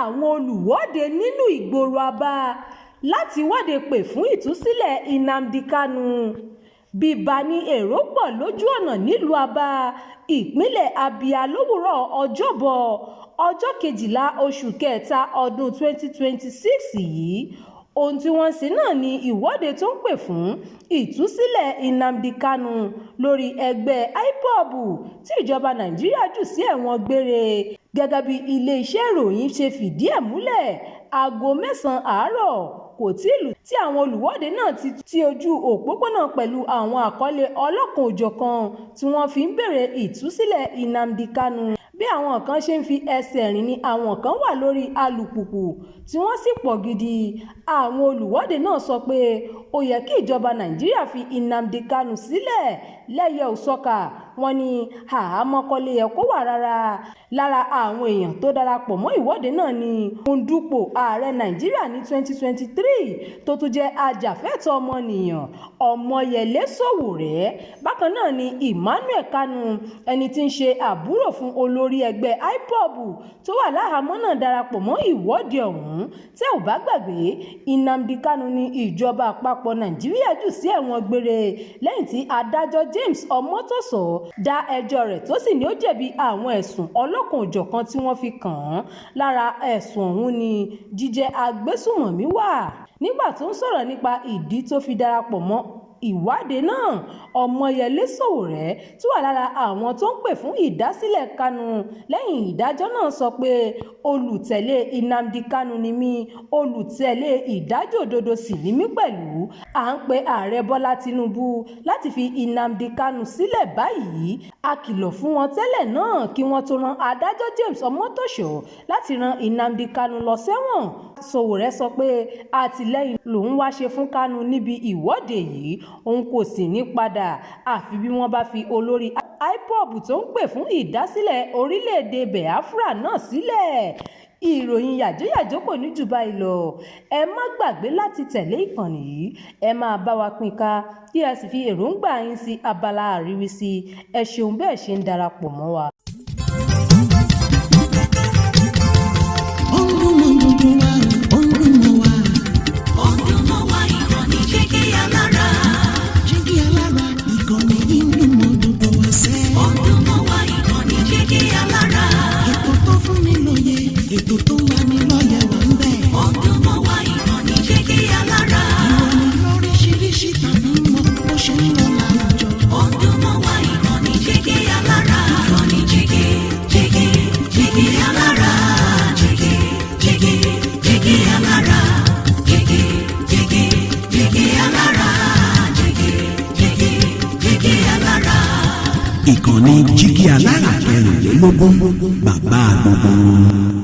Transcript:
àwọn olùwọ́de nínú ìgboro Aba láti wọ́de pè fún ìtúsílẹ̀ Nnamdi Kanu. Bíbá ní èrò pọ̀ lójú ọ̀nà nílùú Aba, ìpínlẹ̀ Abia lówùúrọ̀ Ọjọ́bọ̀ ọjọ́ 12 oṣù kẹta ọdún 2026 yìí. Ohun tí wọ́n ṣe náà ni ìwọ́de tó ń pè fún ìtúsílẹ̀ Nnamdi Kanu lórí ẹgbẹ́ IPOB tí ìjọba Nàìjíríà jù sí ẹ̀wọ̀n gbére. Gẹ́gẹ́ bí ilé-iṣẹ́ ìròyìn ṣe fìdí ẹ̀ múlẹ̀, aago 9 àárọ̀ kò tí ì lù tí àwọn olùwọ́de náà ti ojú òpópónà pẹ̀lú àwọn àkọlé ọlọ́kan-ò-jọ̀kan tí wọ́n fi ń béèrè ìtúsílẹ̀ Nnamdi Kanu. Bí àwọn kan ṣe ń fi ẹsẹ̀ rìn ni àwọn kan wà lórí alùpùpù tí wọ́n sì pọ̀ gidi. Àwọn olùwọ́de náà sọ pé ó yẹ kí ìjọba Nàìjíríà fi Nnamdi Kanu sílẹ̀ lẹ́yẹ-ò-sọkà. Wọ́n ní àhámọ́ kò lè yẹ kó wà rárá. Lára àwọn èèyàn tó darapọ̀ mọ́ ìwọ́de náà ni òǹdùpò ààrẹ Nàìjíríà ní 2023 tó tún jẹ́ ajàfẹ́tọ̀ọ́ ọmọnìyàn Ọmọyẹlé Sowore. Bákan náà ni Emmanuel Kanu, ẹni tí ń ṣe àbúrò fún olórí ẹgbẹ́ IPOB tó wà láhàámọ́ náà darapọ̀ mọ́ ìwọ́de ọ̀hún. Tẹ́ ò bá gbàgbé, Nnamdi Kanu ní ìjọba àpapọ̀ Nàìjíríà jù sí ẹ̀wọ̀n gbére lẹ́yìn tí adájọ́ James Omotosho dá ẹjọ́ rẹ̀ tó sì ní ó jẹ̀bi àwọn ẹ̀sùn ọlọ́kan-ò-jọ̀kan tí wọ́n fi kàn án. Lára ẹ̀sùn ọ̀hún ni jíjẹ́ agbésùmọ̀mí wà. Nígbà tó ń sọ̀rọ̀ nípa ìdí tó fi darapọ̀ mọ́ ìwọ́de náà, Ọmọyẹlé Sowore tí wà lára àwọn tó ń pè fún ìdásílẹ̀ Kanu lẹ́yìn ìdájọ́ náà sọ pé olùtẹ̀lé Nnamdi Kanu ni mí, olùtẹ̀lé ìdájọ́ òdodo sì ni mí pẹ̀lú. À ń pe ààrẹ Bọ́lá Tinubu láti fi Nnamdi Kanu sílẹ̀ báyìí. A kìlọ̀ fún wọn tẹ́lẹ̀ náà kí wọ́n tó rán adájọ́ James Omotosho láti ran Nnamdi Kanu lọ sẹ́wọ̀n. Sowore sọ pé àtìlẹ́yìn lòun wá ṣe fún Kanu níbi ìwọ́de yìí, òun kò sì ní padà àfi bí wọ́n bá fi olórí IPOB tó ń pè fún ìdásílẹ̀ orílẹ̀-èdè Biafra náà sílẹ̀. Ìròyìn yàjóyàjó kò ní jù báyìí lọ. Ẹ má gbàgbé láti tẹ̀lé ìkànnì yìí, ẹ máa bá wa pín ká kí ẹ sì fi èròǹgbà yín sí abala àríwísí. Ẹ ṣeun bẹ́ẹ̀ ṣe ń darapọ̀ mọ́ wa. Ètò tó wà ní lọ́yẹ̀ wà ń bẹ̀. Ọdún mọ́ wá ìkànnì Jígí Alára. Ìròyìn lóríṣiríṣi tàbí mọ bó ṣe ń lọ láwùjọ. Ọdún mọ́ wá ìkànnì Jígí Alára. Ìkànnì Jígí Alára. Jígí Alára. Jígí Alára. Jígí Alára. Ìkànnì Jígí Alára 24 bàbá gbogbo.